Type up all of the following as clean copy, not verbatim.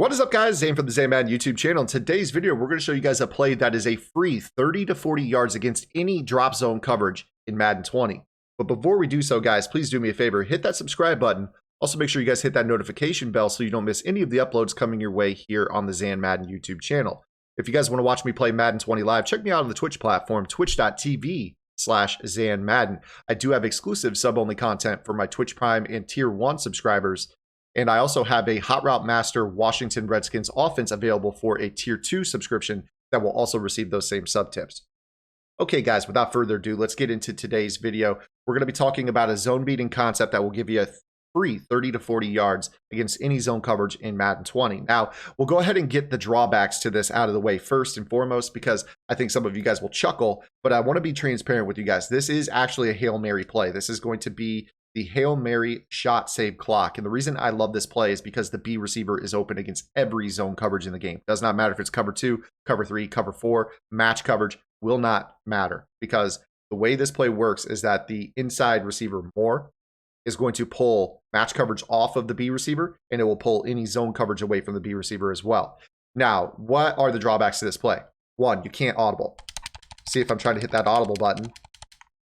What is up, guys? Zane from the Madden YouTube channel. In today's video, we're going to show you guys a play that is a free 30 to 40 yards against any drop zone coverage in Madden 20. But before we do so, guys, please do me a favor. Hit that subscribe button. Also, make sure you guys hit that notification bell so you don't miss any of the uploads coming your way here on the Zan Madden YouTube channel. If you guys want to watch me play Madden 20 live, check me out on the Twitch platform, twitch.tv/Zan Madden. I do have exclusive sub-only content for my Twitch Prime and Tier 1 subscribers. And I also have a Hot Route Master Washington Redskins offense available for a Tier 2 subscription that will also receive those same sub tips. Okay, guys, without further ado, let's get into today's video. We're going to be talking about a zone beating concept that will give you a free 30 to 40 yards against any zone coverage in Madden 20. Now, we'll go ahead and get the drawbacks to this out of the way first and foremost, because I think some of you guys will chuckle, but I want to be transparent with you guys. This is actually a Hail Mary play. This is going to be the Hail Mary shot save clock. And the reason I love this play is because the B receiver is open against every zone coverage in the game. Does not matter if it's cover 2, cover 3, cover 4, match coverage will not matter, because the way this play works is that the inside receiver Moore is going to pull match coverage off of the B receiver, and it will pull any zone coverage away from the B receiver as well. Now, what are the drawbacks to this play? One, you can't audible. See, if I'm trying to hit that audible button,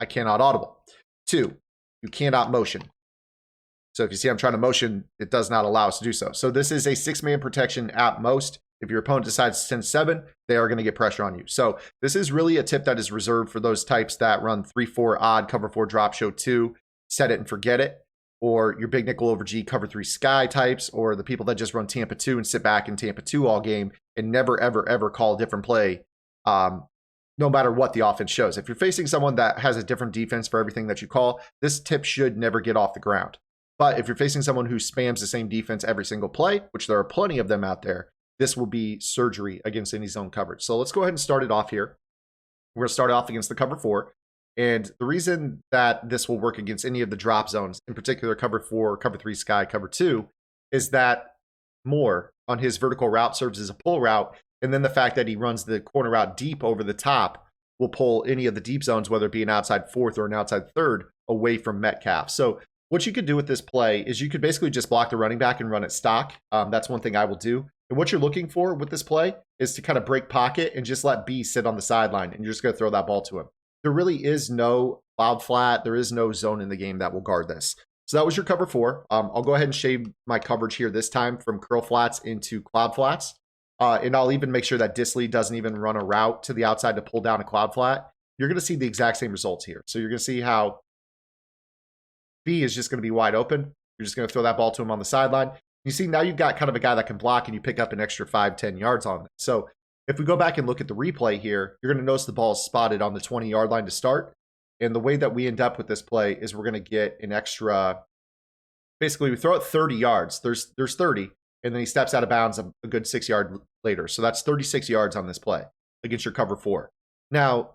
I cannot audible. Two, you cannot motion. So if you see I'm trying to motion, it does not allow us to do so. So this is a 6-man protection at most. If your opponent decides to send 7, they are going to get pressure on you. So this is really a tip that is reserved for those types that run 3-4 odd, cover 4 drop, show 2, set it and forget it, or your big nickel over G, cover 3 sky types, or the people that just run Tampa 2 and sit back in Tampa 2 all game and never, ever, ever call a different play, no matter what the offense shows. If you're facing someone that has a different defense for everything that you call, this tip should never get off the ground. But if you're facing someone who spams the same defense every single play, which there are plenty of them out there, this will be surgery against any zone coverage. So let's go ahead and start it off here. We're going to start off against the cover 4. And the reason that this will work against any of the drop zones, in particular cover 4, cover 3 sky, cover 2, is that Moore on his vertical route serves as a pull route. And then the fact that he runs the corner route deep over the top will pull any of the deep zones, whether it be an outside 4th or an outside 3rd, away from Metcalf. So what you could do with this play is you could basically just block the running back and run it stock. That's one thing I will do. And what you're looking for with this play is to kind of break pocket and just let B sit on the sideline, and you're just going to throw that ball to him. There really is no cloud flat. There is no zone in the game that will guard this. So that was your cover 4. I'll go ahead and shade my coverage here this time from curl flats into cloud flats. And I'll even make sure that Disley doesn't even run a route to the outside to pull down a cloud flat. You're going to see the exact same results here. So you're going to see how B is just going to be wide open. You're just going to throw that ball to him on the sideline. You see, now you've got kind of a guy that can block, and you pick up an extra 5-10 yards on it. So if we go back and look at the replay here, you're going to notice the ball is spotted on the 20-yard line to start. And the way that we end up with this play is we're going to get an extra, basically we throw it 30 yards. There's 30, and then he steps out of bounds a good 6 yards later. So that's 36 yards on this play against your cover 4. Now,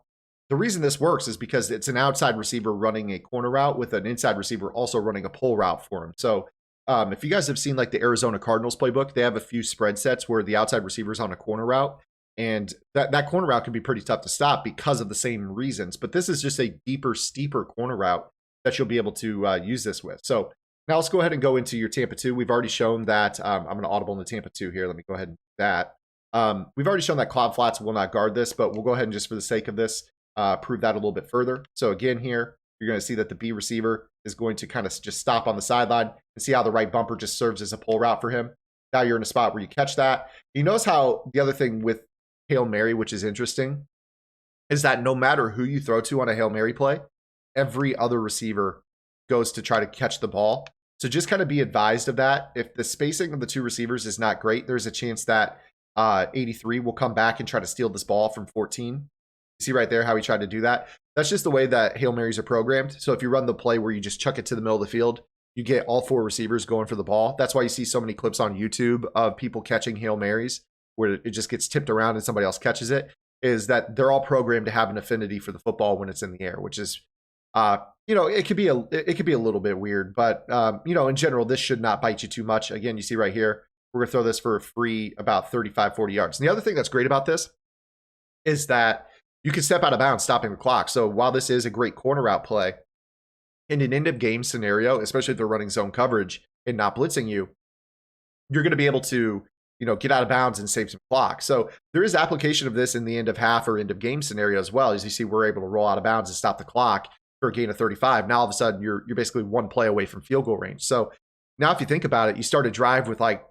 the reason this works is because it's an outside receiver running a corner route with an inside receiver also running a pull route for him. So if you guys have seen like the Arizona Cardinals playbook, they have a few spread sets where the outside receiver is on a corner route. And that corner route can be pretty tough to stop because of the same reasons. But this is just a deeper, steeper corner route that you'll be able to use this with. So now let's go ahead and go into your Tampa 2. We've already shown that I'm going to audible in the Tampa 2 here. Let me go ahead and do that. We've already shown that cloud flats will not guard this, but we'll go ahead and just for the sake of this, prove that a little bit further. So again here, you're going to see that the B receiver is going to kind of just stop on the sideline and see how the right bumper just serves as a pull route for him. Now you're in a spot where you catch that. You notice how the other thing with Hail Mary, which is interesting, is that no matter who you throw to on a Hail Mary play, every other receiver goes to try to catch the ball. So just kind of be advised of that. If the spacing of the 2 receivers is not great, there's a chance that 83 will come back and try to steal this ball from 14. See right there how he tried to do that? That's just the way that Hail Marys are programmed. So if you run the play where you just chuck it to the middle of the field, you get all 4 receivers going for the ball. That's why you see so many clips on YouTube of people catching Hail Marys where it just gets tipped around and somebody else catches it, is that they're all programmed to have an affinity for the football when it's in the air, which is, it could be a little bit weird, but, in general, this should not bite you too much. Again, you see right here, we're going to throw this for a free about 35, 40 yards. And the other thing that's great about this is that you can step out of bounds, stopping the clock. So while this is a great corner route play, in an end-of-game scenario, especially if they're running zone coverage and not blitzing you, you're going to be able to get out of bounds and save some clock. So there is application of this in the end of half or end of game scenario as well. As you see, we're able to roll out of bounds and stop the clock for a gain of 35. Now all of a sudden you're basically one play away from field goal range. So now if you think about it, you start a drive with like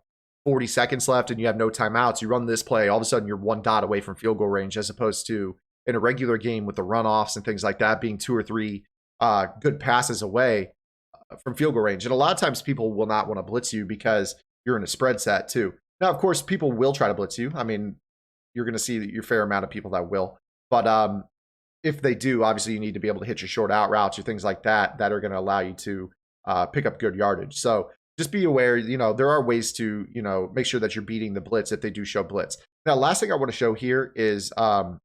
40 seconds left and you have no timeouts. You run this play, all of a sudden you're one dot away from field goal range, as opposed to in a regular game with the runoffs and things like that being 2 or 3 good passes away from field goal range. And a lot of times people will not want to blitz you because you're in a spread set too. Now, of course, people will try to blitz you. I mean, you're going to see your fair amount of people that will. But if they do, obviously you need to be able to hit your short out routes or things like that that are going to allow you to pick up good yardage. So just be aware, there are ways to, make sure that you're beating the blitz if they do show blitz. Now, last thing I want to show here is a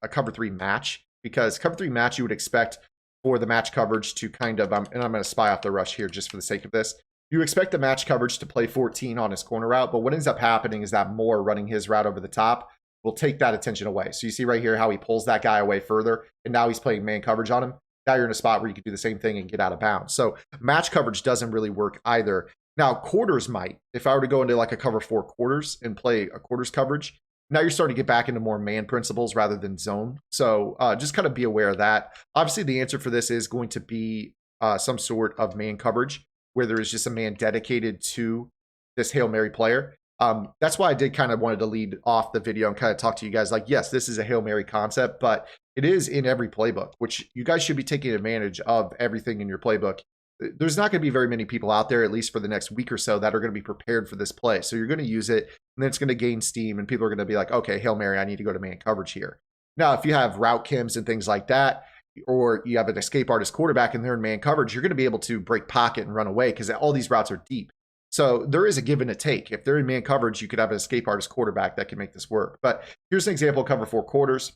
cover 3 match, because cover 3 match you would expect for the match coverage to kind of, and I'm going to spy off the rush here just for the sake of this. You expect the match coverage to play 14 on his corner route, but what ends up happening is that Moore running his route over the top will take that attention away. So you see right here how he pulls that guy away further, and now he's playing man coverage on him. Now you're in a spot where you can do the same thing and get out of bounds. So match coverage doesn't really work either. Now quarters might. If I were to go into like a cover 4 quarters and play a quarters coverage, now you're starting to get back into more man principles rather than zone. So just kind of be aware of that. Obviously, the answer for this is going to be some sort of man coverage where there is just a man dedicated to this Hail Mary player. That's why I did kind of wanted to lead off the video and kind of talk to you guys like, yes, this is a Hail Mary concept, but it is in every playbook, which you guys should be taking advantage of everything in your playbook. There's not going to be very many people out there, at least for the next week or so, that are going to be prepared for this play. So you're going to use it, and then it's going to gain steam, and people are going to be like, okay, Hail Mary, I need to go to man coverage here. Now, if you have route chems and things like that, or you have an escape artist quarterback and they're in man coverage, you're going to be able to break pocket and run away because all these routes are deep. So there is a give and a take. If they're in man coverage, you could have an escape artist quarterback that can make this work. But here's an example of cover 4 quarters.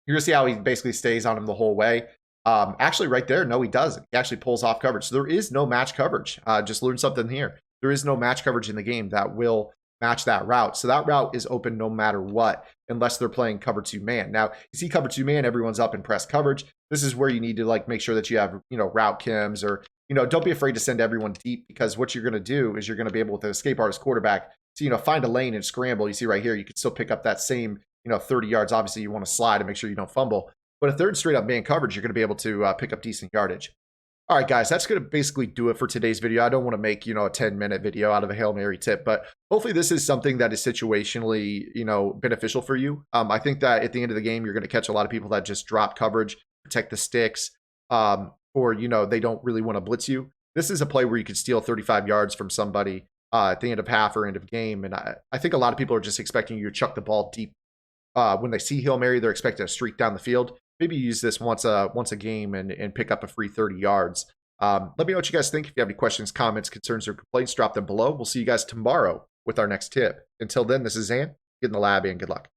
You're going to see how he basically stays on him the whole way. Actually, right there, no, he doesn't. He actually pulls off coverage. So there is no match coverage. Just learn something here. There is no match coverage in the game that will match that route. So that route is open no matter what, unless they're playing cover 2 man. Now, you see cover 2 man, everyone's up in press coverage. This is where you need to like make sure that you have, route chems, or, don't be afraid to send everyone deep, because what you're going to do is you're going to be able to escape artist quarterback to, find a lane and scramble. You see right here, you can still pick up that same, 30 yards. Obviously, you want to slide and make sure you don't fumble. But if they're in straight up man coverage, you're going to be able to pick up decent yardage. All right, guys, that's going to basically do it for today's video. I don't want to make, a 10-minute video out of a Hail Mary tip, but hopefully this is something that is situationally, beneficial for you. I think that at the end of the game, you're going to catch a lot of people that just drop coverage, protect the sticks, or, they don't really want to blitz you. This is a play where you could steal 35 yards from somebody at the end of half or end of game. And I think a lot of people are just expecting you to chuck the ball deep. When they see Hail Mary, they're expecting a streak down the field. Maybe use this once a game and pick up a free 30 yards. Let me know what you guys think. If you have any questions, comments, concerns, or complaints, drop them below. We'll see you guys tomorrow with our next tip. Until then, this is Zan. Get in the lab and good luck.